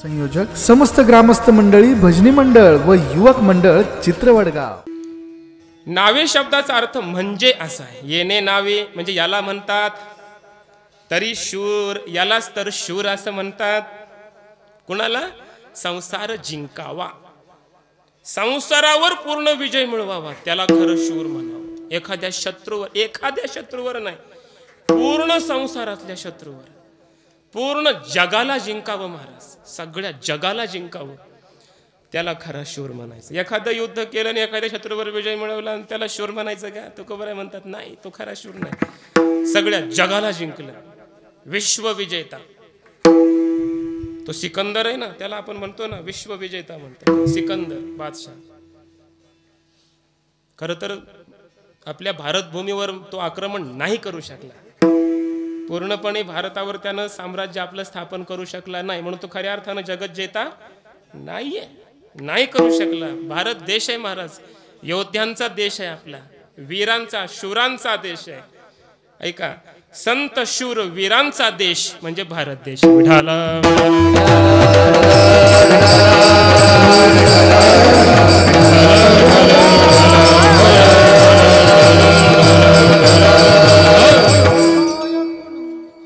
संयोजक समस्त ग्रामस्थ मंडळी, भजनी मंडळ व युवक मंडळ चित्रवडगाव. नावे शब्दाचा अर्थ म्हणजे असा आहे. येणे नावे म्हणजे याला म्हणतात तरी शूर, यालाच तर शूर असं म्हणतात. कुणाला? संसार जिंकावा, संसारावर पूर्ण विजय मिळवावा, त्याला खरं शूर म्हणावं. एखाद्या शत्रूवर नाही, पूर्ण संसारातल्या शत्रूवर, पूर्ण जगाला जिंकावं महाराज, सगळ्या जगाला जिंकावं, त्याला खरा शूर म्हणायचं. एखादं युद्ध केलं आणि एखाद्या शत्रूवर विजय मिळवला आणि त्याला शूर म्हणायचं का? तो कबराय म्हणतात नाही, तो खरा शूर नाही. सगळ्या जगाला जिंकलं, विश्वविजेता. तो सिकंदर आहे ना, त्याला आपण म्हणतो ना विश्वविजेता म्हणतो, सिकंदर बादशाह. खरं तर आपल्या भारत भूमीवर तो आक्रमण नाही करू शकला, पूर्णपणे भारतावर त्यानं साम्राज्य आपलं स्थापन करू शकला नाही, म्हणून तो खऱ्या अर्थानं जगत जेता नाहीये, नाही करू शकला. भारत देश आहे महाराज, योद्ध्यांचा देश आहे आपला, वीरांचा शूरांचा देश आहे. ऐका, संत शूर वीरांचा देश म्हणजे भारत देश. विठाला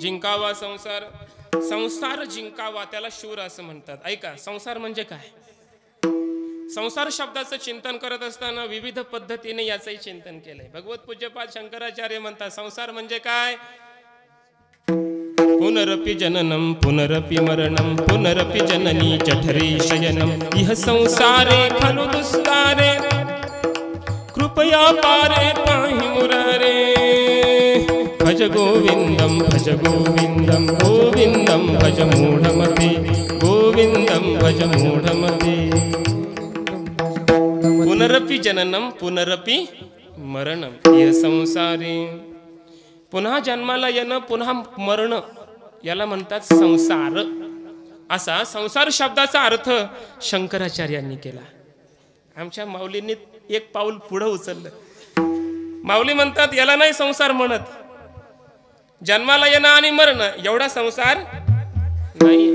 जिंकावा संसार, संसार जिंकावा, त्याला शूर असं म्हणतात. ऐका, संसार म्हणजे काय? संसार शब्दाचं चिंतन करत असताना विविध पद्धतीने याचंही चिंतन केलंय. भगवत पूज्यपाद शंकराचार्य म्हणतात संसार म्हणजे काय? पुनरपि जननम पुनरपि मरणम पुनरपि जननी जठरे शयनम इह संसारे खलु दुस्तारे कृपया पारे पाहि मुरारे भज गोविंदम गोविंदम भज मूढमते गोविंदम भज मूढमते. पुनरपि जननम पुनरपि मरणम इह संसारे, पुन्हा जन्माला येणं पुन्हा मरण, याला म्हणतात संसार. असा संसार शब्दाचा अर्थ शंकराचार्यांनी केला. आमच्या माऊलींनी एक पाऊल पुढे उचललं. माऊली म्हणतात याला नाही संसार म्हणत, जन्माला येणं आणि मरणं एवढा संसार नाही.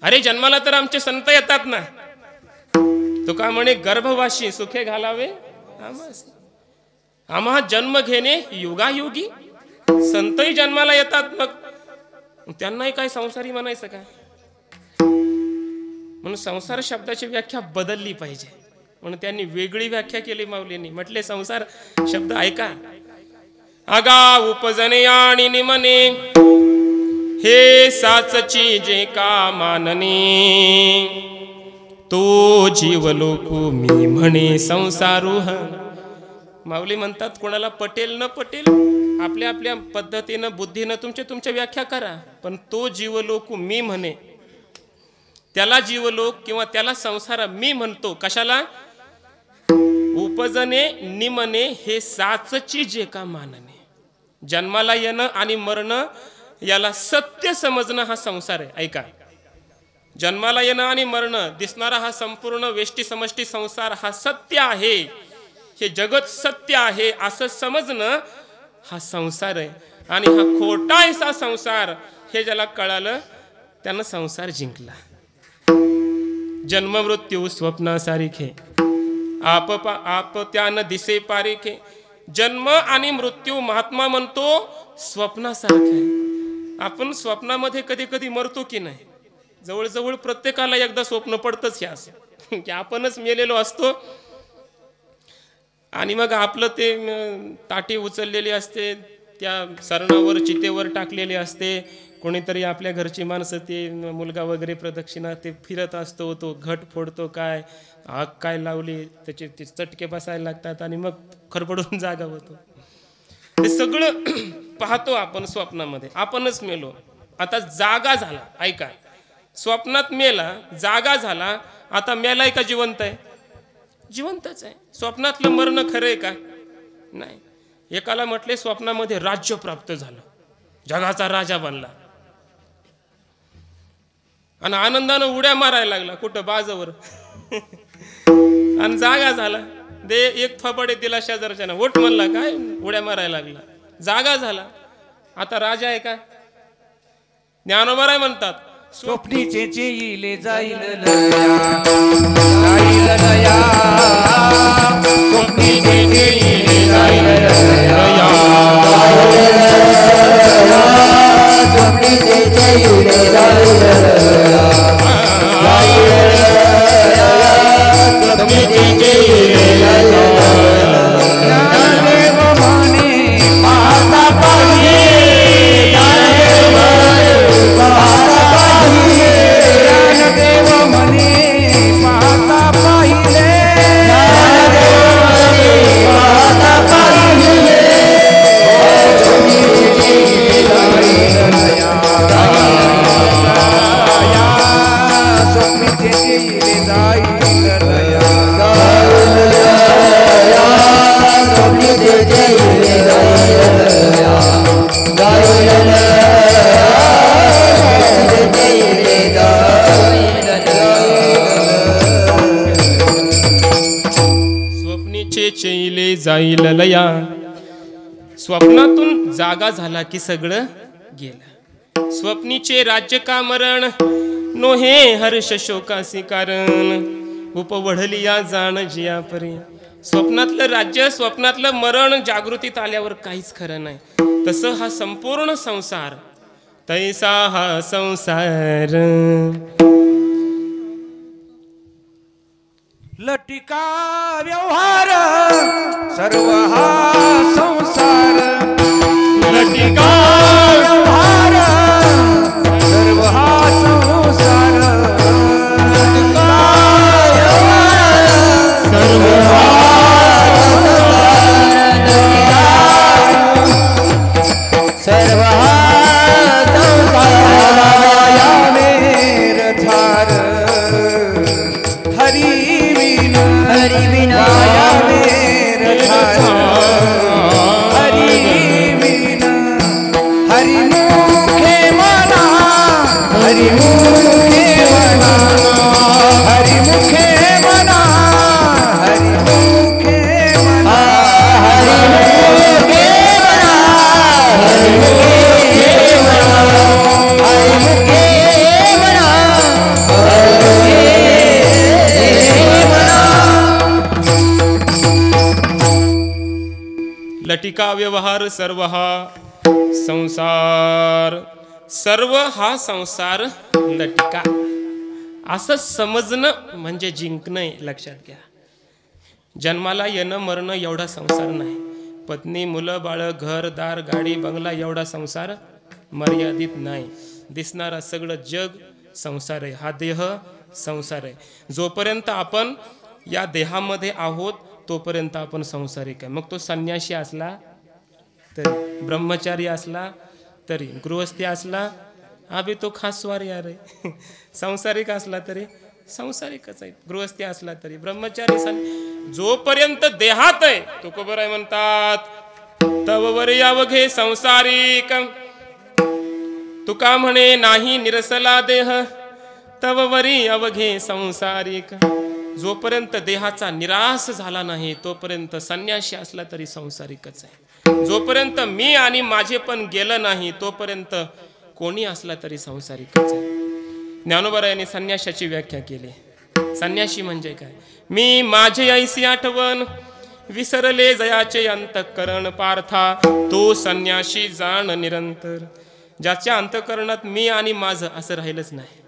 अरे जन्माला तर आमचे संत येतात ना, तो का म्हणे गर्भवाशी सुखे घालावे आम्हास. आम्हा जन्म घेणे युगायुगी, संतही जन्माला येतात, मग त्यांनाही काय संसारी म्हणायचं का? म्हणून संसार शब्दाची व्याख्या बदलली पाहिजे, म्हणून त्यांनी वेगळी व्याख्या केली. माऊलींनी म्हटले संसार शब्द ऐका, आगा उपजने आणि निमने हे साचची जे का मानने तो जीव लोकू मी म्हणे संसारूह. माऊली म्हणतात कोणाला पटेल न पटेल आपल्या आपल्या पद्धतीनं बुद्धीनं तुमच्या व्याख्या करा, पण तो जीवलोक मी म्हणे, त्याला जीवलोक किंवा त्याला संसार मी म्हणतो. कशाला? उपजने निमने हे साचची जे का मानणे, जन्माला येणं आणि मरणं याला सत्य समजणं हा संसार आहे. ऐका, जन्माला येणं आणि मरणं दिसणारा हा संपूर्ण वेष्टी समष्टी संसार हा सत्य आहे, हे जगत सत्य आहे असं समजणं हा संसार आहे. आणि हा खोटा असा संसार हे ज्याला कळालं त्यानं संसार जिंकला. जन्म मृत्यू स्वप्नासारिखे आप त्यानं दिसे पारिखे. जन्म आणि मृत्यू महात्मा म्हणतो स्वप्नासारखं आहे. आपण स्वप्नामध्ये कधी कधी मरतो की नाही? जवळजवळ प्रत्येकाला एकदा स्वप्न पडतंच हे असं की आपणच मेलेलो असतो आणि मग आपलं ते ताटी उचललेली असते, त्या सरणावर चितेवर टाकलेली असते, कोणीतरी आपल्या घरची माणसं ते मुलगा वगैरे प्रदक्षिणा ते फिरत असतो, तो घट फोडतो, काय आग काय लावली त्याचे ते चटके बसायला लागतात आणि मग खरपडून जागा होतो. ते सगळं पाहतो आपण स्वप्नामध्ये. आपणच मेलो, आता जागा झाला. ऐका, स्वप्नात मेला, जागा झाला, आता मेलाय का जिवंत आहे? जिवंतच आहे. स्वप्नातलं मरण खरं आहे का? नाही. एकाला म्हटले स्वप्नामध्ये राज्य प्राप्त झालं, जगाचा राजा बनला आणि आनंदानं उड्या मारायला लागला, कुठं बाजावर आणि जागा झाला. दे एक थोपडे दिला शेजारच्यानं, उठ म्हणला, काय उड्या मारायला लागला, जागा झाला. आता राजा आहे का? ज्ञानोबा म्हणतात स्वप्नीचे येईल जाईल लया जाईल लया स्वप्नीचे येईल जाईल लया स्वप्नीचे येईल जाईल लया स्वप्नीचे येईल जाईल ज्ञानदेव म्हणे पाहता पाहिजे ज्ञानदेव म्हणे पाहता पाहिले चैले जाईल लया स्वप्नातून जागा झाला की सगळं गेलं स्वप्नीचे राज्य का मरण नोहे हर्ष शोकासी कारण उपवढली या जाण जिया परी स्वप्नातलं राज्य स्वप्नातलं मरण जागृतीत आल्यावर काहीच खरं नाही तसं हा संपूर्ण संसार तैसा हा संसार लटिका व्यवहार सर्व हा संसार लटिका व्यवहार सर्व हा संसार लटिका व्यवहार सर्व हा सर्व हा संसार या मेर थार हरी हरि बिना मेर हरि बिना हरि मुखे मना हरि मुखे मना हरि मुखे मना हरि मुखे मना हरि मुखे मना हरि मुखे मना हरि मुखे मना लटिका व्यवहार सर्व हा संसार सर्व हा संसार लटिका असं समजणं म्हणजे जिंकणं लक्षात घ्या जन्माला येणं मरणं एवढा संसार नाही पत्नी मुलं बाळ घर दार गाडी बंगला एवढा संसार मर्यादित नाही दिसणारा सगळं जग संसार आहे हा देह संसार आहे जोपर्यंत आपण या देहामध्ये आहोत तोपर्यंत आपण संसारिक आहे मग तो संन्यासी असला तरी ब्रह्मचारी असला तरी गृहस्थी असला अभी तो खास स्वार यार आहे संसारिक असला तरी संसारिकच आहे गृहस्थी असला तरी ब्रह्मचारी जोपर्यंत देहात आहे तो कोबर आहे म्हणतात तव वरी अवघे संसारिक तुका म्हणे नाही निरसला देह तव वरी अवघे संसारिक जोपर्यंत देहाचा निराश झाला नाही तोपर्यंत संन्यासी असला तरी संसारिकच आहे जोपर्यंत मी आणि माझे पण गेलं नाही तोपर्यंत कोणी असला तरी संसारिकच आहे ज्ञानोबरायांनी संन्यासाची व्याख्या केली संन्यासी म्हणजे काय मी माझे ऐसी आठवण विसरले जयाचे अंतःकरण पार्था तो संन्यासी जाण निरंतर ज्याच्या अंतःकरणात मी आणि माझं असं राहिलंच नाही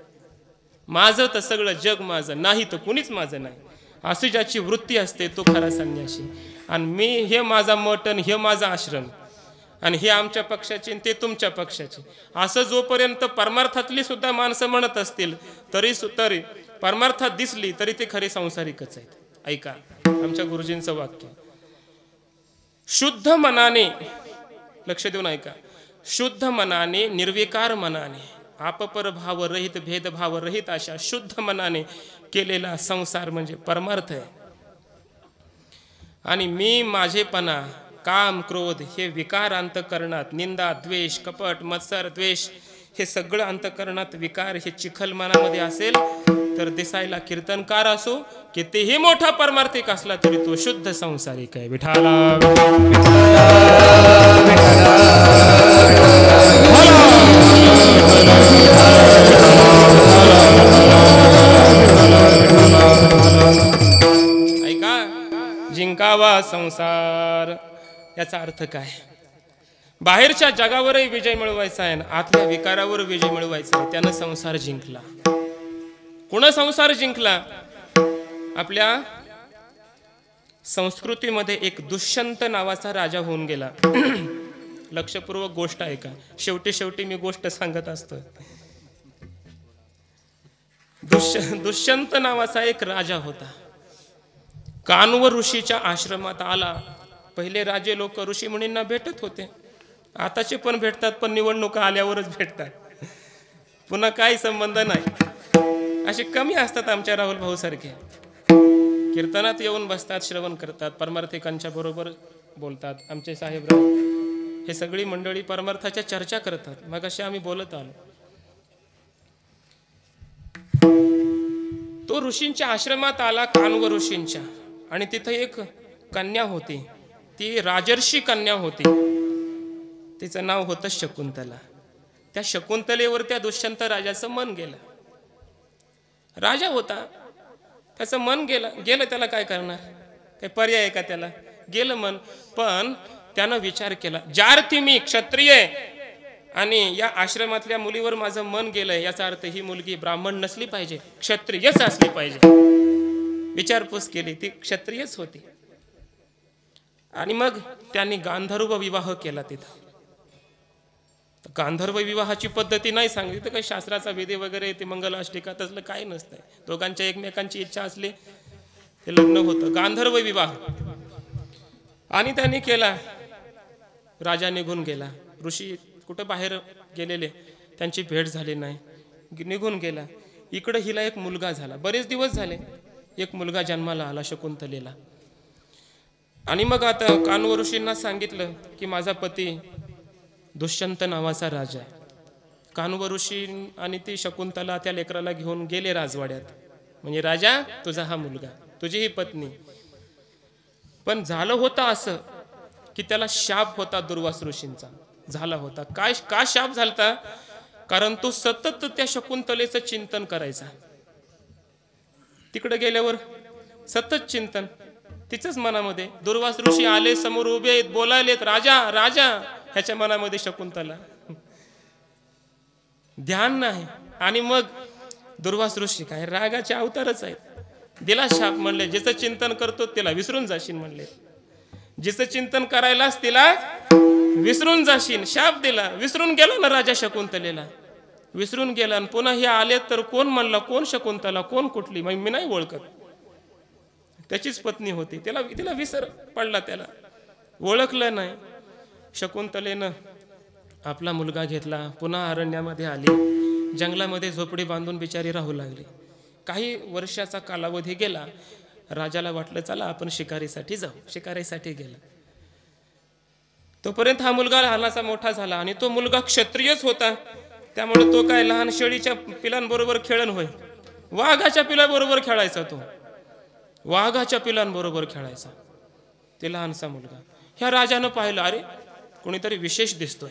माझं तर सगळं जग माझं नाही तर कुणीच माझं नाही अशी ज्याची वृत्ती असते तो खरा संन्यासी आणि मी हे माझा मठ आणि हे माझा आश्रम आणि हे आमच्या पक्षाचे ते तुमच्या पक्षाचे असं जोपर्यंत परमार्थातली सुद्धा माणसं म्हणत असतील तरी परमार्थात दिसली तरी ते खरे संसारिकच आहेत ऐका आमच्या गुरुजींचं वाक्य शुद्ध मनाने लक्ष देऊन ऐका शुद्ध मनाने निर्विकार मनाने आपपर भाव रहित भेदभाव रहित अशा शुद्ध मनाने केलेला संसार म्हणजे परमार्थ आहे आणि मी माझेपणा काम क्रोध हे विकार अंतःकरणात निंदा द्वेष कपट मत्सर द्वेष हे सगळं अंतःकरणात विकार हे चिखल मनामध्ये असेल तर दिसायला कीर्तनकार असो कितीही मोठा परमार्थिक असला तरी तो शुद्ध संसारिक आहे विठाला विठाला संसार. याचा अर्थ काय? बाहेरच्या जगावरही विजय मिळवायचा आहे, आतल्या विकारावर विजय मिळवायचा आहे. त्यानं संसार जिंकला. कोण संसार जिंकला? आपल्या संस्कृतीमध्ये एक दुष्यंत नावाचा राजा होऊन गेला. लक्षपूर्वक गोष्ट आहे का? शेवटी मी गोष्ट सांगत असतो. दुष्यंत नावाचा एक राजा होता. कानव ऋषीच्या आश्रमात आला. पहिले राजे लोक ऋषी मुनींना भेटत होते, आताचे पण भेटतात, पण निवडणुका आल्यावरच भेटतात. पुन्हा काही संबंध नाही. असे कमी असतात आमच्या राहुल भाऊ सारखे. कीर्तनात येऊन बसतात, श्रवण करतात, परमार्थिकांच्या बरोबर बोलतात. आमचे साहेबराव हे सगळी मंडळी परमार्थाच्या चर्चा करतात. मग असे आम्ही बोलत आलो. तो ऋषींच्या आश्रमात आला, कानव ऋषींच्या, आणि तिथे एक कन्या होती. ती राजर्षी कन्या होती. तिचं नाव होतं शकुंतला. त्या शकुंतलेवर त्या दुष्यंत राजाचं मन गेलं. राजा होता, त्याचं मन गेलं. त्याला काय करणार? काही पर्याय आहे का त्याला? गेलं मन. पण त्यानं विचार केला, ज्यार्थी मी क्षत्रिय आणि या आश्रमातल्या मुलीवर माझं मन गेलंय, याचा अर्थ ही मुलगी ब्राह्मण नसली पाहिजे, क्षत्रियच असली पाहिजे. विचारपूस केली, ती क्षत्रियच होती. आणि मग त्यांनी गांधर्व विवाह केला. तिथं गांधर्व विवाहाची पद्धती नाही सांगली तर काही शास्त्राचा विधी वगैरे ते मंगलाष्टिका तसलं काही नसतंय. दोघांच्या एकमेकांची इच्छा असली ते लग्न होतं. गांधर्व विवाह. आणि त्यांनी केला. राजा निघून गेला. ऋषी कुठं बाहेर गेलेले, त्यांची भेट झाली नाही, निघून गेला. इकडं हिला एक मुलगा झाला. बरेच दिवस झाले एक मुलगा जन्माला आला शकुंतलेला. आणि मग आता कानव ऋषींना सांगितलं की माझा पती दुष्यंत नावाचा राजा आहे. कानव ऋषी आणि ती शकुंतला त्या लेकराला घेऊन गेले राजवाड्यात. म्हणजे राजा, तुझा हा मुलगा, तुझी ही पत्नी. पण झालं होतं असं की त्याला शाप होता दुर्वास ऋषींचा. झाला होता. का शाप झालता? कारण तो सतत त्या शकुंतलेचं चिंतन करायचा. तिकडे गेल्यावर सतत चिंतन तिचंच मनामध्ये. दुर्वास ऋषी आले, समोर उभे आहेत, बोलायलेत, राजा राजा. ह्याच्या मनामध्ये शकुंतला, ध्यान नाही. आणि मग दुर्वास ऋषी काय रागाचे अवतारच आहेत, दिला शाप. म्हणले जिचं चिंतन करतो तिला विसरून जाशील. म्हणले जिचं चिंतन करायलाच तिला विसरून जाशील. शाप दिला. विसरून गेला ना राजा शकुंतलेला, विसरून गेला. आणि पुन्हा हे आले तर कोण म्हणला, कोण शकुंतला, कोण कुठली, मग मी नाही ओळखत. त्याचीच पत्नी होती. तिला विसर पडला, त्याला ओळखलं नाही. शकुंतलेनं आपला मुलगा घेतला, पुन्हा अरण्यामध्ये आली, जंगलामध्ये झोपडी बांधून बिचारी राहू लागली. काही वर्षाचा कालावधी गेला. राजाला वाटलं चला आपण शिकारीसाठी जाऊ. शिकारीसाठी गेला. तोपर्यंत हा मुलगा लहानाचा मोठा झाला. आणि तो मुलगा क्षत्रियच होता. त्यामुळे तो काय लहान शेळीच्या पिलांबरोबर खेळण होय, वाघाच्या पिलाबरोबर खेळायचा. तो वाघाच्या पिलांबरोबर खेळायचा, ते लहानसा मुलगा. ह्या राजानं पाहिलं, अरे कोणीतरी विशेष दिसतोय.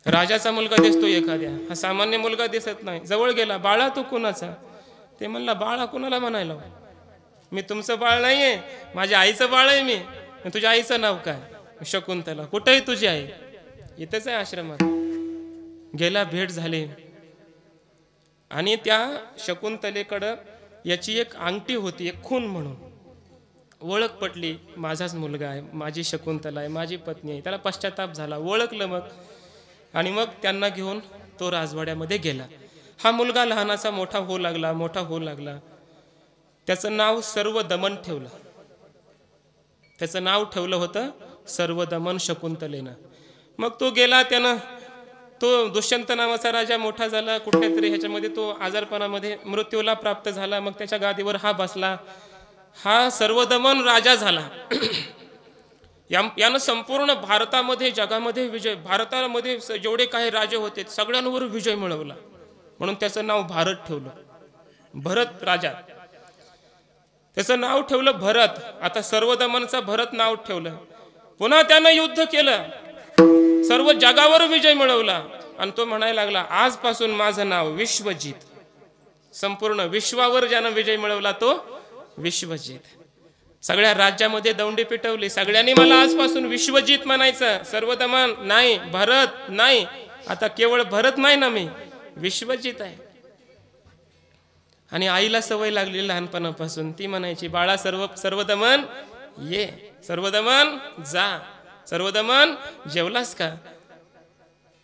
राजाचा मुलगा दिसतोय एखाद्या, हा सामान्य मुलगा दिसत नाही. जवळ गेला. बाळा तू कोणाचा? ते म्हणला, बाळा कोणाला म्हणायला? मी तुमचं बाळ नाहीये, माझ्या आईचं बाळ आहे मी. तुझ्या आईचं नाव काय? शकुंतला. कुठेही तुझी आई? इथेच आहे आश्रमात. गेला, भेट झाली. आणि त्या शकुंतलेकडं याची एक अंगठी होती, एक खून म्हणून. ओळख पटली, माझाच मुलगा आहे, माझी शकुंतला आहे, माझी पत्नी आहे. त्याला पश्चाताप झाला, ओळखलं मग. आणि मग त्यांना घेऊन तो राजवाड्यामध्ये गेला. हा मुलगा लहानाचा मोठा होऊ लागला. त्याचं नाव सर्वदमन ठेवलं. त्याचं नाव ठेवलं होतं सर्वदमन शकुंतलेनं. मग तो गेला. त्यानं तो दुष्यंत नावाचा राजा मोठा झाला. कुठल्या तरी ह्याच्यामध्ये तो आजारपणामध्ये मृत्यूला प्राप्त झाला. मग त्याच्या गादीवर हा बसला. हा सर्वदमन राजा झाला. यानं संपूर्ण भारतामध्ये, जगामध्ये विजय, भारतामध्ये जेवढे काही राजे होते सगळ्यांवर विजय मिळवला. म्हणून त्याचं नाव भारत ठेवलं. भरत राजा, त्याचं नाव ठेवलं भरत. आता सर्वदमनचा भरत नाव ठेवलं. पुन्हा त्यानं युद्ध केलं, सर्व जगावर विजय मिळवला. आणि तो म्हणायला लागला, आजपासून माझं नाव विश्वजित. संपूर्ण विश्वावर ज्यानं विजय मिळवला तो विश्वजित. सगळ्या राज्यामध्ये दौंडी पेटवली. सगळ्यांनी मला आजपासून विश्वजित म्हणायचं. सर्वदमन नाही, भरत नाही. आता केवळ भरत नाही ना, मी विश्वजित आहे. आणि आईला सवय लागली लहानपणापासून. ती म्हणायची, बाळा सर्वदमन ये, सर्वदमन जा, सर्वदमन जेवलास का.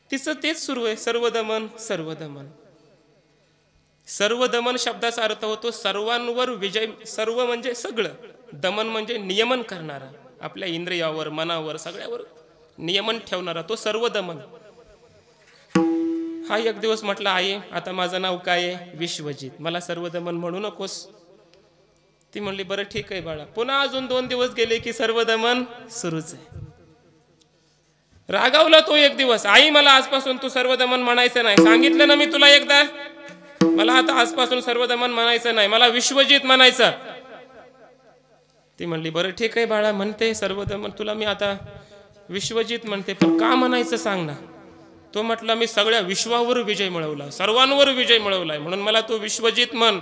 तिचं तेच सुरू आहे, सर्वदमन सर्वदमन. सर्वदमन शब्दाचा अर्थ होतो सर्वांवर विजय. सर्व म्हणजे सगळं, दमन म्हणजे नियमन करणारा, आपल्या इंद्रियावर, मनावर, सगळ्यावर नियमन ठेवणारा, तो सर्वदमन. हा एक दिवस म्हटला, आई आता माझं नाव काय आहे, विश्वजित, मला सर्वदमन म्हणू नकोस. ती म्हणली, बरं ठीक आहे बाळा. पुन्हा अजून 2 दिवस गेले की सर्वदमन सुरूच आहे. रागावला तो एक दिवस, आई मला आजपासून तू सर्वदमन म्हणायचं नाही. सांगितलं ना मी तुला एकदा, मला आता आजपासून सर्वदमन म्हणायचं नाही, मला विश्वजित म्हणायचं. ती म्हणली, बरं ठीक आहे बाळा, म्हणते सर्वदमन, तुला मी आता विश्वजित म्हणते, पण का म्हणायचं सांग ना. तो म्हटला, मी सगळ्या विश्वावर विजय मिळवला, सर्वांवर विजय मिळवलाय, म्हणून मला तू विश्वजित म्हण.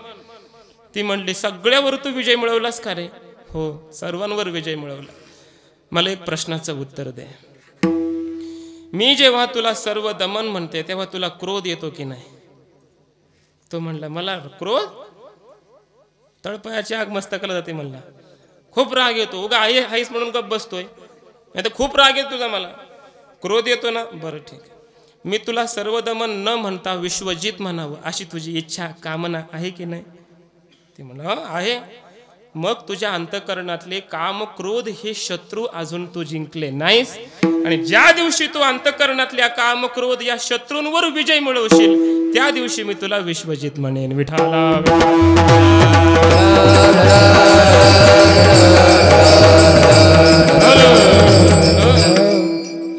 ती म्हणली, सगळ्यावर तू विजय मिळवलास का रे. हो, सर्वांवर विजय मिळवला. मला एक प्रश्नाचं उत्तर दे. मी जेव्हा तुला सर्वदमन म्हणते तेव्हा तुला क्रोध येतो की नाही. तो म्हणला, मला क्रोध, तळपायाची आग मस्तकाला जाते. म्हणला, खूप राग येतो. उगा आई हाईस म्हणून गप बसतोय, नाही तर खूप राग येतो तुझा. मला क्रोध येतो ना. बरं ठीक आहे, मी तुला सर्वदमन न म्हणता विश्वजित म्हणावं अशी तुझी इच्छा, कामना आहे की नाही. ती म्हणा, आहे. मग तुझ्या अंतःकरणातले काम, क्रोध हे शत्रू अजून तू जिंकले नाहीस. आणि ज्या दिवशी तू अंतःकरणातल्या काम, क्रोध या शत्रूंवर विजय मिळवशील त्या दिवशी मी तुला विश्वजित म्हणेन. विठाला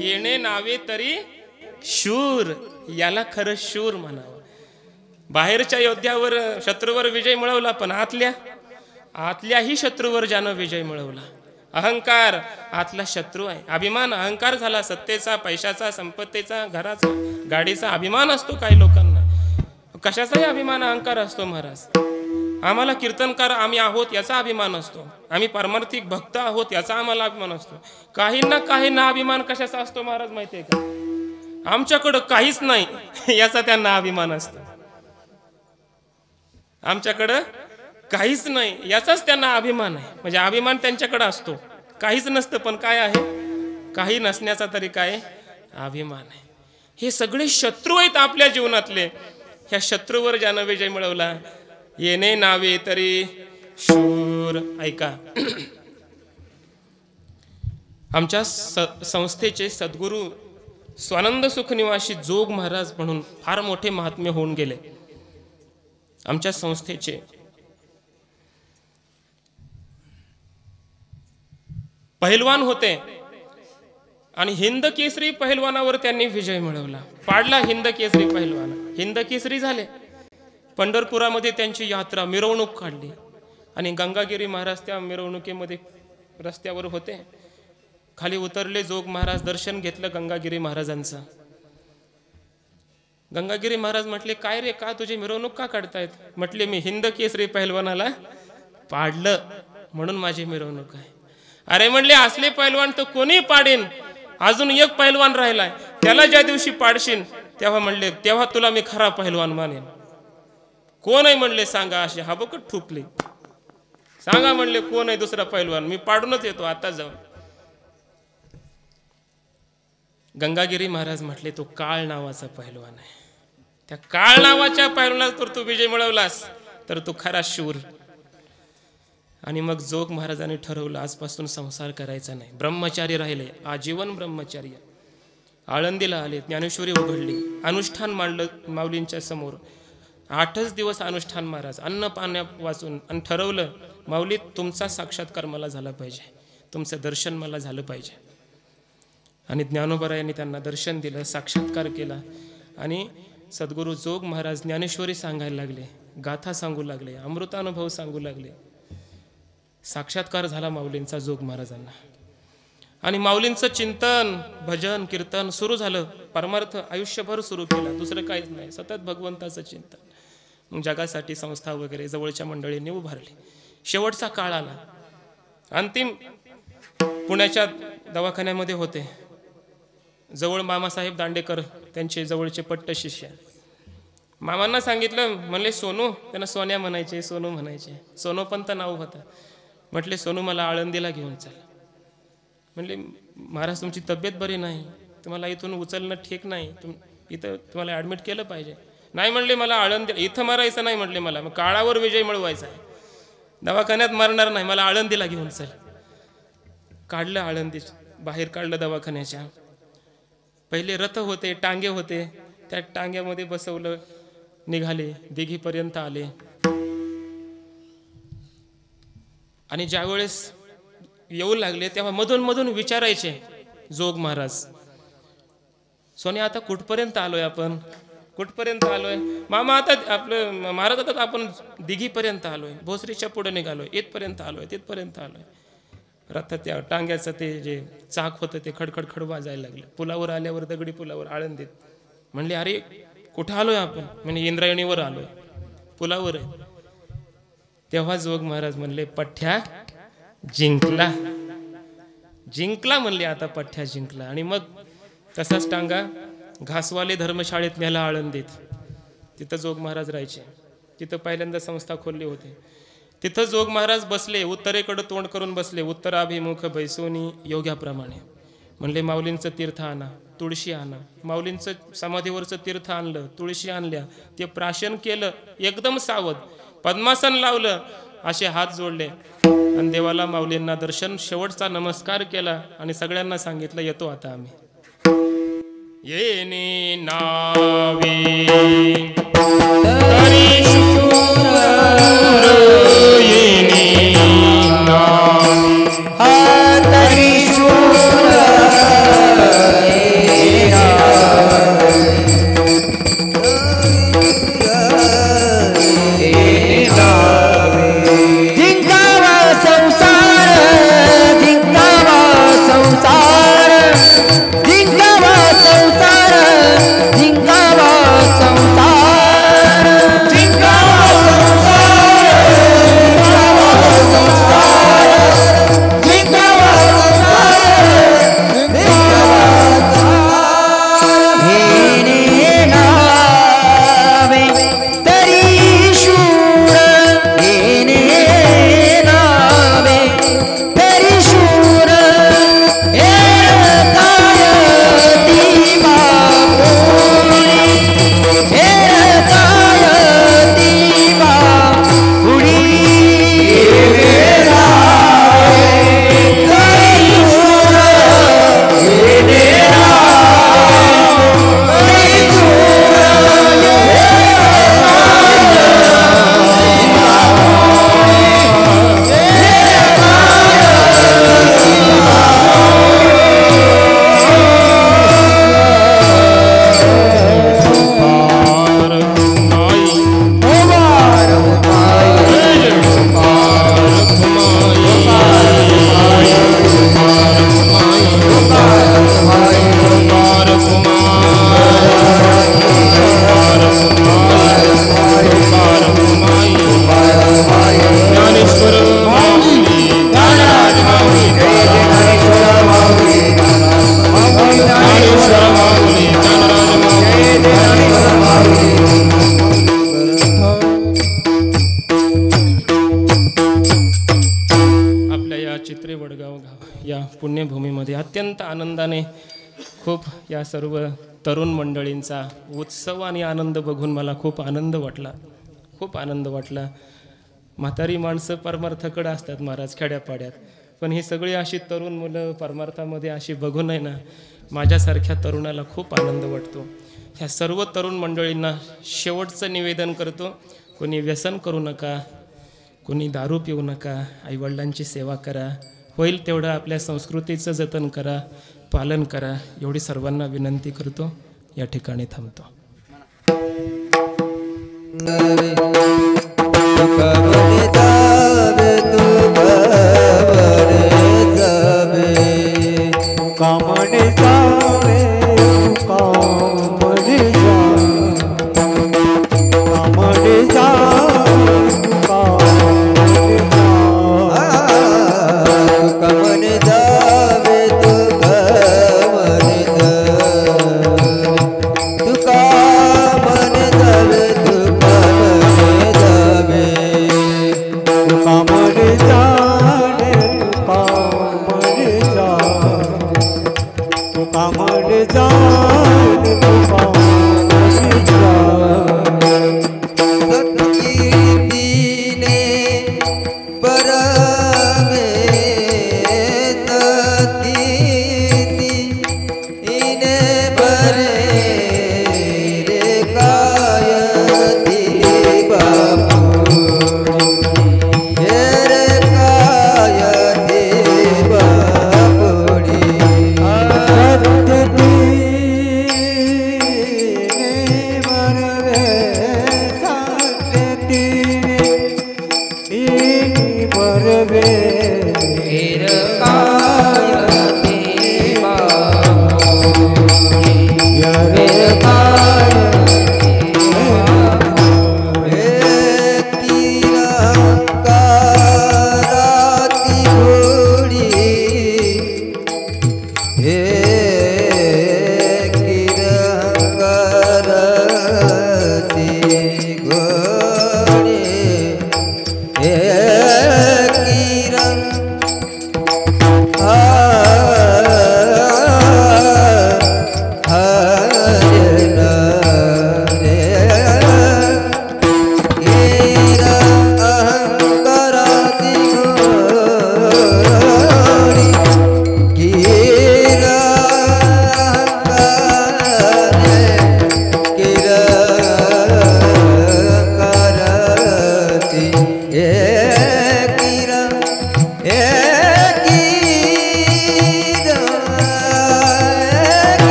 येणे नावे तरी शूर, याला खरं शूर म्हणावं. बाहेरच्या योद्ध्यावर, शत्रूवर विजय मिळवला, पण आतल्याही शत्रूवर ज्यानं विजय मिळवला. अहंकार आतला शत्रू आहे. अभिमान, अहंकार झाला सत्तेचा, पैशाचा, संपत्तीचा, घराचा, गाडीचा अभिमान असतो काही लोकांना. कशाचाही अभिमान, अहंकार असतो महाराज. आम्हाला कीर्तनकार आम्ही आहोत याचा अभिमान असतो, आम्ही पारमार्थिक भक्त आहोत याचा आम्हाला अभिमान असतो. काहींना अभिमान कशाचा असतो महाराज माहितीये का. आमच्याकडं काहीच नाही याचा त्यांना अभिमान असतो. आमच्याकडं काहीच नाही याचाच त्यांना अभिमान आहे. म्हणजे अभिमान त्यांच्याकडे असतो, काहीच नसतं पण काय आहे, काही नसण्याचा तरी काय अभिमान आहे. हे सगळे शत्रू आहेत आपल्या जीवनातले. ह्या शत्रूवर ज्यानं विजय मिळवला, येणे नावे तरी शूर. ऐका, आमच्या संस्थेचे सद्गुरू स्वानंद सुखनिवासी जोग महाराज म्हणून फार मोठे महात्म्य होऊन गेले. आमच्या संस्थेचे पहिलवान होते आणि हिंद केसरी पहिलवानावर त्यांनी विजय मिळवला, पाडला हिंद केसरी पहिलवान. हिंद केसरी झाले. पंढरपुरामध्ये त्यांची यात्रा, मिरवणूक काढली आणि गंगागिरी महाराज त्या मिरवणुकीमध्ये रस्त्यावर होते. खाली उतरले जोग महाराज, दर्शन घेतलं गंगागिरी महाराजांचं. गंगागिरी महाराज म्हटले, काय रे, का तुझी मिरवणूक का काढतायत. म्हटले, मी हिंद केसरी पहिलवानाला पाडलं म्हणून माझी मिरवणूक आहे. अरे म्हणले, असले पहिलवान तर कोणी पाडेन, अजून एक पहिलवान राहिलाय, त्याला ज्या दिवशी पाडशील तेव्हा म्हणले तेव्हा तुला मी खरा पहिलवान मानेन. कोण आहे म्हणले, सांगा. अशी हाबकट ठुकली. सांगा म्हणले, कोण आहे दुसरा पहिलवान, मी पाडूनच येतो आता जाऊन. गंगागिरी महाराज म्हटले, तो काळ नावाचा पहिलवान आहे. त्या काळ नावाच्या पहिलवानाला तर तू विजय मिळवलास तर तू खरा शूर. आणि मग जोग महाराजांनी ठरवलं, आजपासून संसार करायचा नाही. ब्रह्मचारी राहिले, आजीवन ब्रह्मचारी. आळंदीला आले, ज्ञानेश्वरी उघडली, अनुष्ठान मांडलं माऊलींच्या समोर. 8च दिवस अनुष्ठान महाराज, अन्न पाण्या वाचून, आणि ठरवलं, माऊली तुमचा साक्षात्कार मला झाला पाहिजे, तुमचं दर्शन मला झालं पाहिजे. आणि ज्ञानोबरायांनी त्यांना दर्शन दिलं, साक्षात्कार केला. आणि सद्गुरू जोग महाराज ज्ञानेश्वरी सांगायला लागले, गाथा सांगू लागले, अमृतानुभव सांगू लागले. साक्षात्कार झाला माऊलींचा जोग महाराजांना. आणि माऊलींचं चिंतन, भजन, कीर्तन सुरू झालं. परमार्थ आयुष्यभर सुरू केला, दुसरं काहीच नाही, सतत भगवंताचं चिंतन. मग जगासाठी संस्था वगैरे जवळच्या मंडळींनी उभारली. शेवटचा काळ आला. अंतिम पुण्याच्या दवाखान्यामध्ये होते. जवळ मामासाहेब दांडेकर त्यांचे जवळचे पट्ट शिष्य. मामांना सांगितलं, म्हणले सोनू, त्यांना सोन्या म्हणायचे, सोनू म्हणायचे, सोनोपंत नाव होतं. म्हटले सोनू मला आळंदीला घेऊन चल. म्हणले महाराज तुमची तब्येत बरी नाही, तुम्हाला इथून उचलणं ठीक नाही, इथं तुम्हाला ॲडमिट केलं पाहिजे. नाही म्हणले मला आळंदी, इथं मारायचं नाही म्हटले, मला मग काळावर विजय मिळवायचा आहे, दवाखान्यात मारणार नाही, मला आळंदीला घेऊन चल. काढलं आळंदी, बाहेर काढलं दवाखान्याच्या. पहिले रथ होते, टांगे होते, त्या टांग्यामध्ये बसवलं, निघाले, दिघीपर्यंत आले. आणि ज्यावेळेस येऊ लागले तेव्हा मधून मधून विचारायचे जोग महाराज, सोन्या आता कुठपर्यंत आलोय आपण, कुठपर्यंत आलोय मामा, आता आपलं महाराज आता आपण दिघीपर्यंत आलोय, भोसरीच्या पुढे निघालोय, इथपर्यंत आलोय, तिथपर्यंत आलोय. रथ त्या टांग्याचं ते जे चाक होतं ते खडखडखड वाजायला लागलं. पुलावर आल्यावर, दगडी पुलावर आळंदीत. म्हणले अरे कुठं आलोय आपण, म्हणजे इंद्रायणीवर आलोय, पुलावर आहे. तेव्हा जोग महाराज म्हणले पठ्ठ्या जिंकला, जिंकला म्हणले, आता पठ्ठ्या जिंकला. आणि मग तसाच टांगा घासवाले धर्मशाळेत नेला आळंदीत. तिथं जोग महाराज राहायचे, तिथं पहिल्यांदा संस्था खोलली होती. तिथं जोग महाराज बसले, उत्तरेकडे तोंड करून बसले, उत्तराभिमुख बैसोनी योग्याप्रमाणे. म्हणले माऊलींचं तीर्थ आणा, तुळशी आणा. माऊलींचं समाधीवरचं तीर्थ आणलं, तुळशी आणल्या, ते प्राशन केलं, एकदम सावध पद्मासन लावलं, असे हात जोडले आणि देवाला माऊलींना दर्शन, शेवटचा नमस्कार केला आणि सगळ्यांना सांगितलं येतो आता आम्ही. येणे नावे पुण्यभूमीमध्ये अत्यंत आनंदाने खूप या सर्व तरुण मंडळींचा उत्सव आणि आनंद बघून मला खूप आनंद वाटला, खूप आनंद वाटला. म्हातारी माणसं परमार्थाकडे असतात महाराज खेड्यापाड्यात, पण ही सगळी अशी तरुण मुलं परमार्थामध्ये अशी बघून आहे ना, माझ्यासारख्या तरुणाला खूप आनंद वाटतो. ह्या सर्व तरुण मंडळींना शेवटचं निवेदन करतो, कोणी व्यसन करू नका, कोणी दारू पिऊ नका, आईवडिलांची सेवा करा, होईल तेवढं आपल्या संस्कृतीचं जतन करा, पालन करा, एवढी सर्वांना विनंती करतो. या ठिकाणी थांबतो. कीर्तीने परमे कीर्ती इने बरे रे कायती बापू रे कायती बापुडी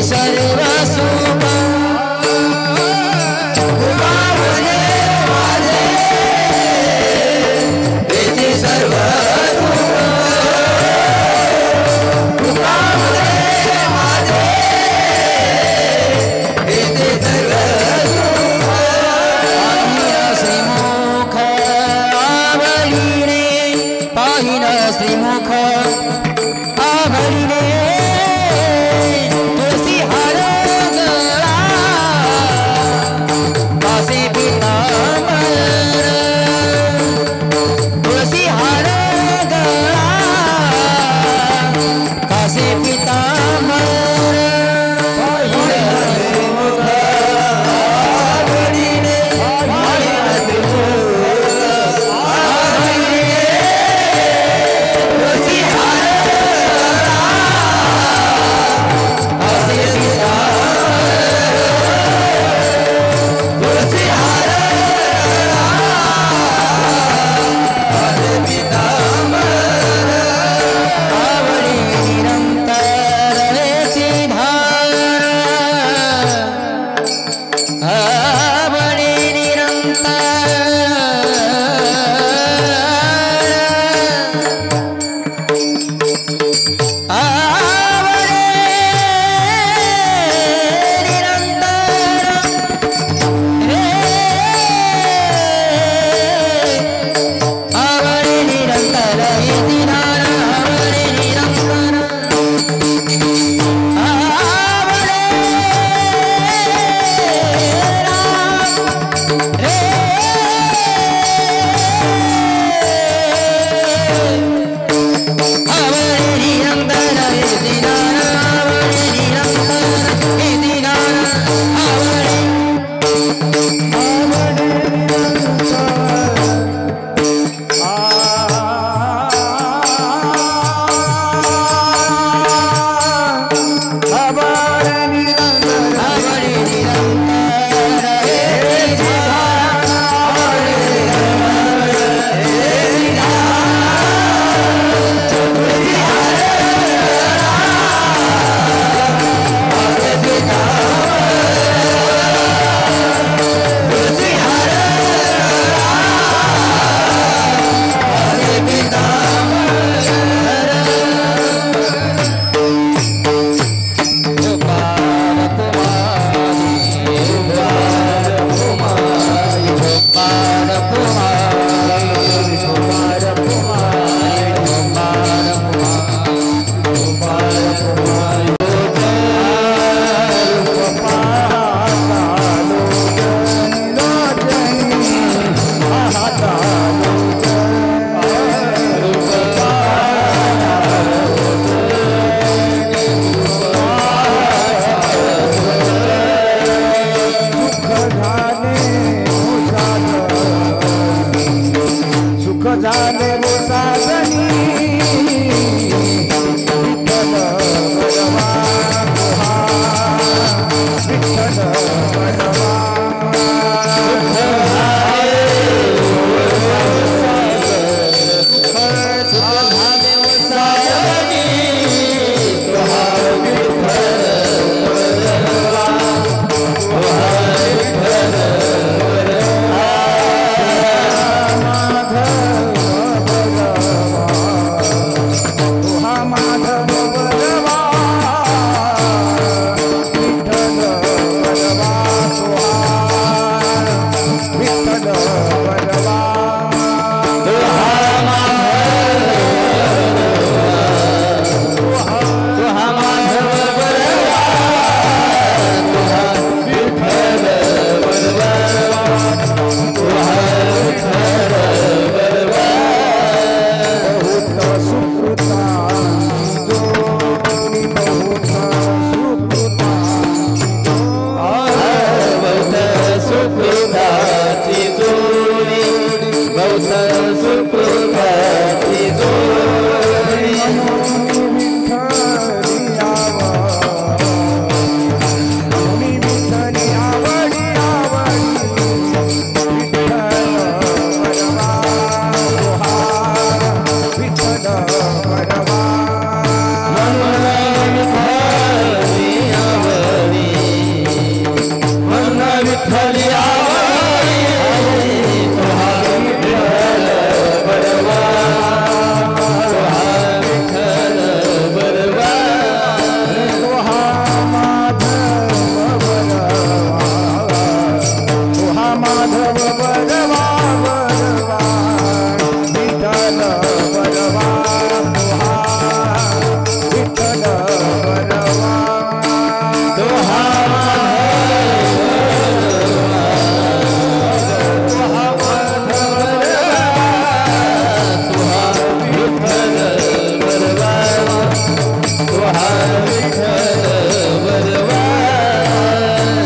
सर्व सुख तुझ्यामध्ये माझे येते सर्व सुख तुझ्यामध्ये माझे येते सर्व सुख पाहिना श्रीमुख आवडीने तुळसी हार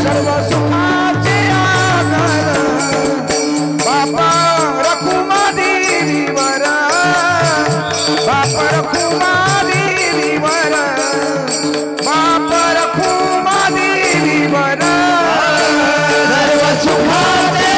सर्व सुखाचे आधार बापा रखुमा देवीवर बाप रखुमा देवीवर बाप रखुमा देवीवर सर्व सुखाचे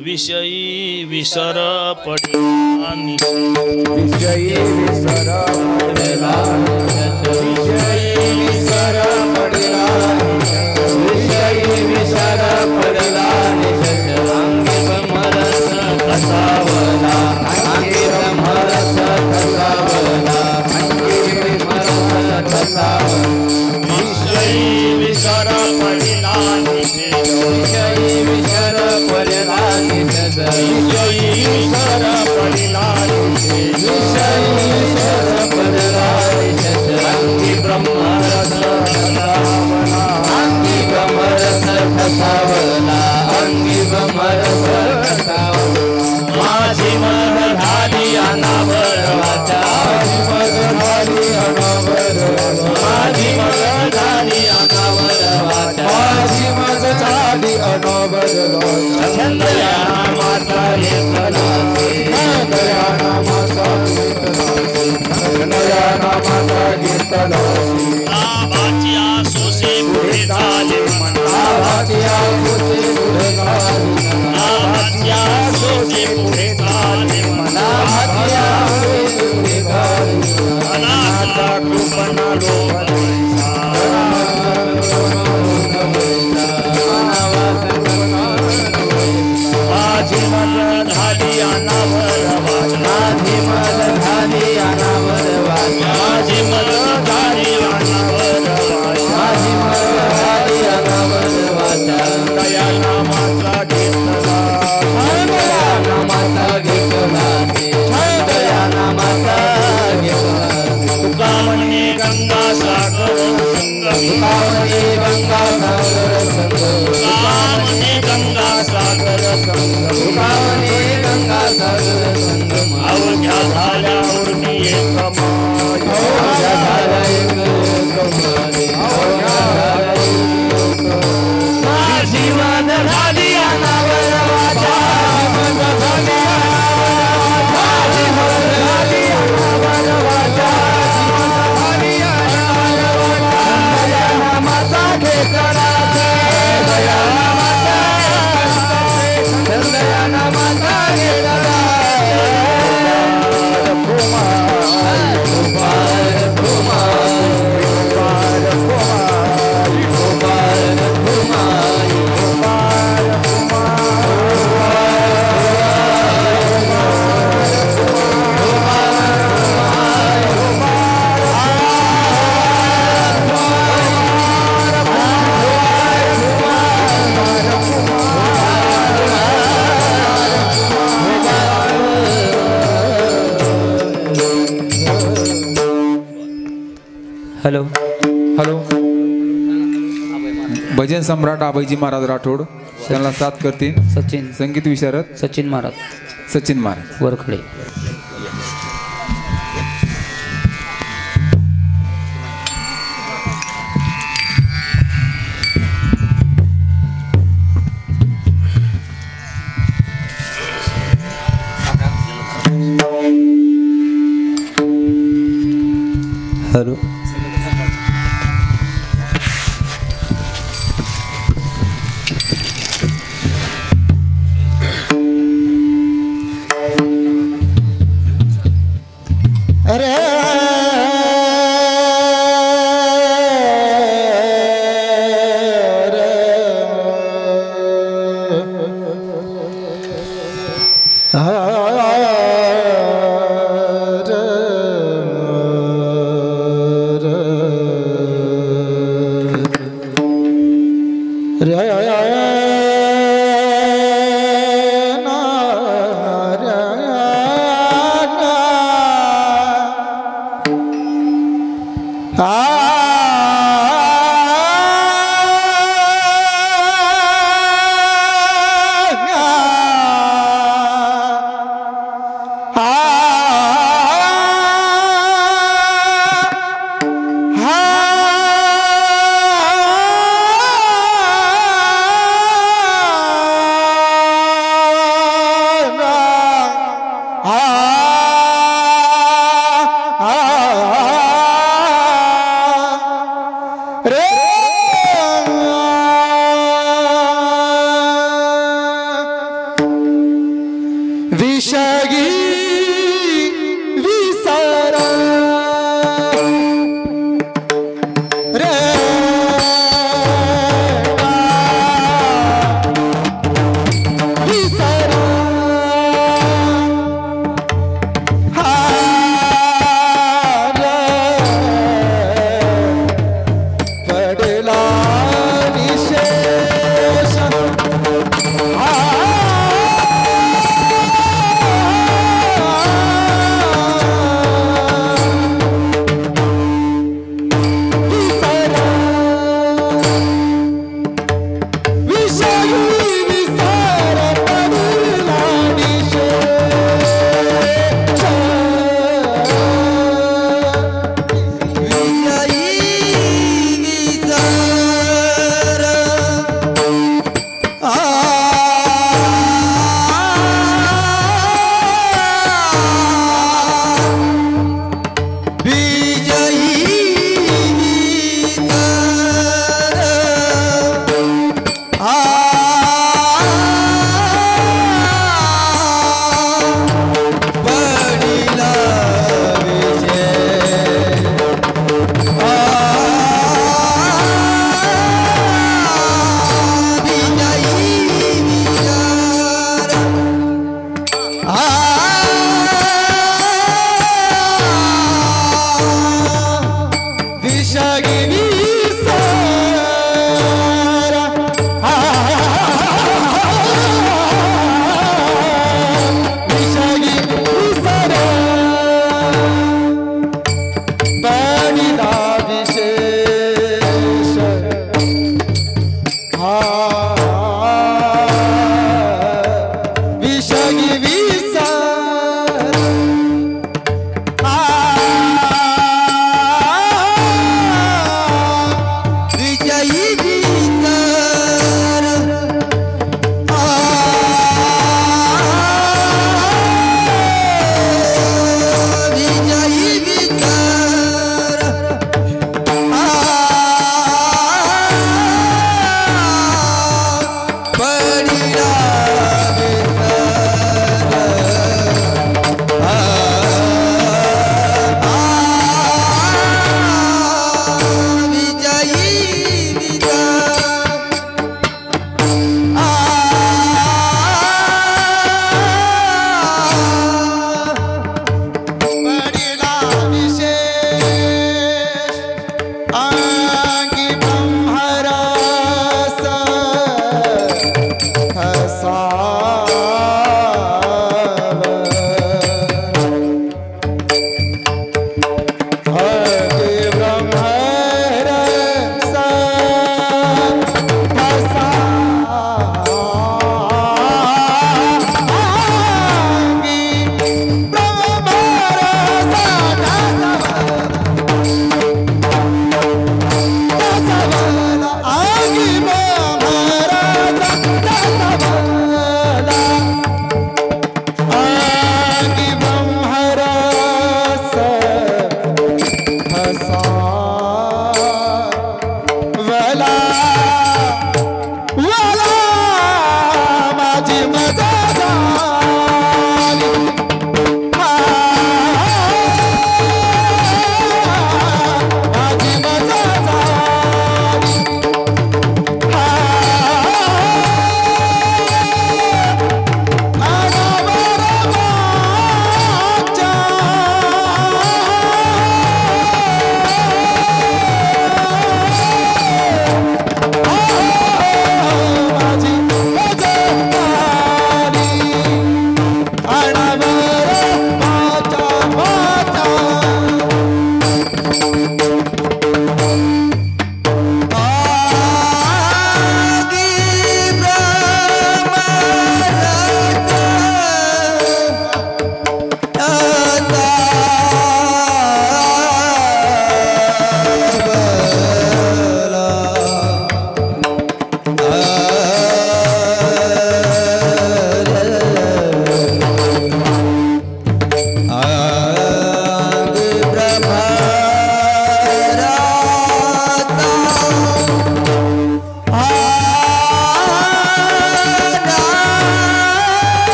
विषयी विसर पडिला विजयी विसर पडला विजयी विसर पडला विजयी विसर पडला अंगी ब्रह्मरस कसावला अंगी ब्रह्मरस कसावला अंगी ब्रह्मरस कसावला विषयी विसर पडिला विषयी विसर पडला विषयी विसर पडिला विषयी विसर पडला अंगी ब्रह्मरस कसावला अंगी ब्रह्मरस कसावला अंगी ब्रह्मरस कसावला माझी मग झाली अनावर वाचा माझी मग झाली अनावर वाचा माझी मज झाली अनोबल छंदया माता येतला दया नामाचा नया नामाचा घेतलासी लाभाची आसोसे पुढे झाले मना आभाची आसोचे पुढे झाली लाभाची आसोसे पुढे झाले मना आभाची आसोचे पुढे झाली अनाथा कृपणा लोभैसा माझी मग झाली अनावर वाचा माझी मग झाली अनावर वाचा माझी मग झाली अनावर वाचा माझी मग झाली अनावर वाचा दया नामाचा घेतला दया नामाचा घेतला दया नामाचा घेतला तुका म्हणे गंगा सागर संगमी पावने गंगा सागर संग तुका म्हणे गंगा सागर संगमी पावने गंगा सागर संगम अवघ्या झाल्या उर्मी एक माय अवघ्या झाला एक कमाले अवघ्या झाला एक माझी मग झाली अनावर वाचा मग झाली माझी मग झाली अनावर वाचा झाली अनावर वाचा दया नामाचा घेतला दया नामाचा दया नामाचा घेतला कुमार भजन सम्राट आबाईजी महाराज राठोड त्यांना साथ करतील सचिन संगीत विशारद सचिन महाराज सचिन महाराज वरखडे. हॅलो अरे विषगी विसरा रे विसरा हा पडला विशेष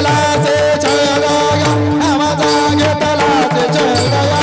घेतलाचे छळ गया नामाचा घेतलाचे छळ गया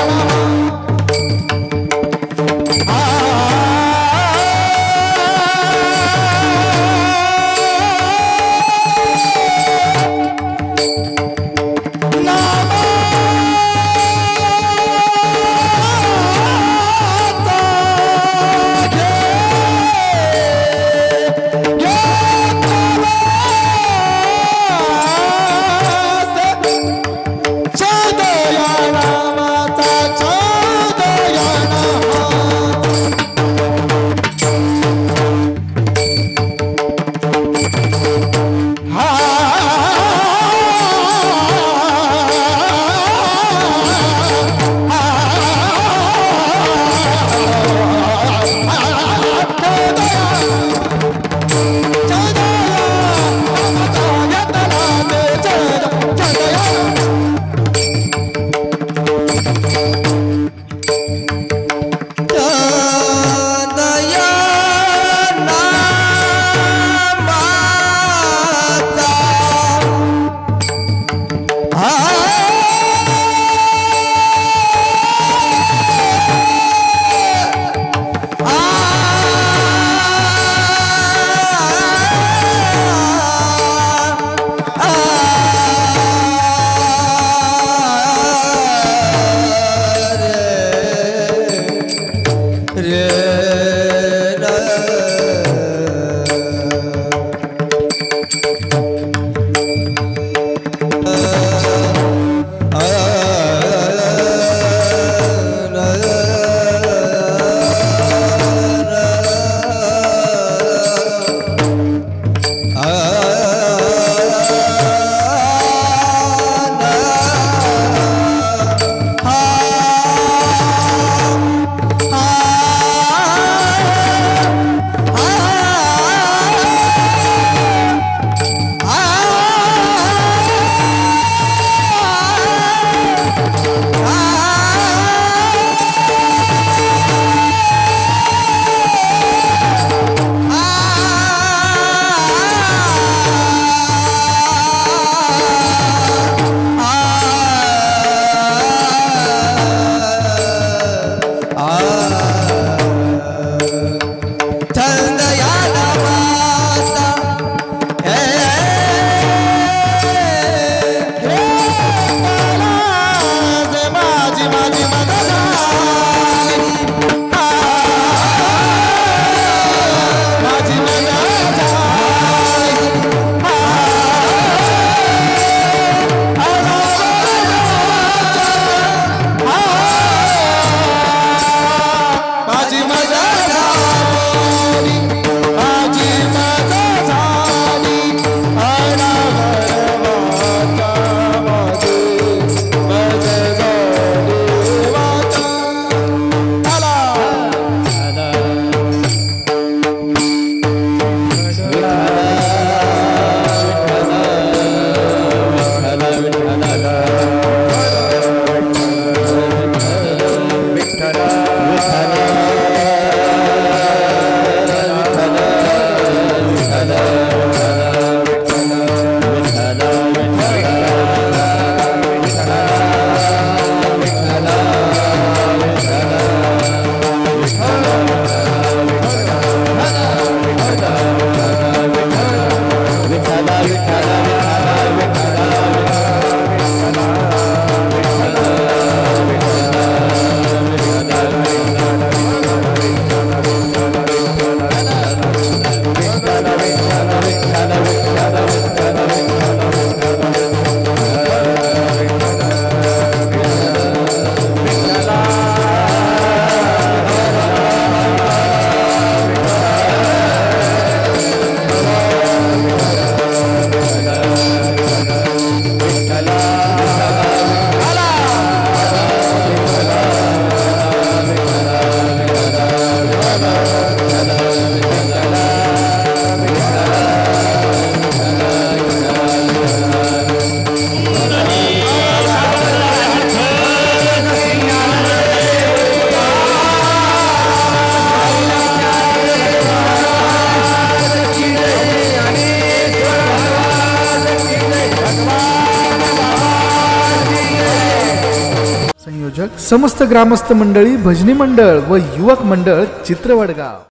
समस्त ग्रामस्थ मंडळी भजनी मंडळ व युवक मंडळ चित्रवडगाव।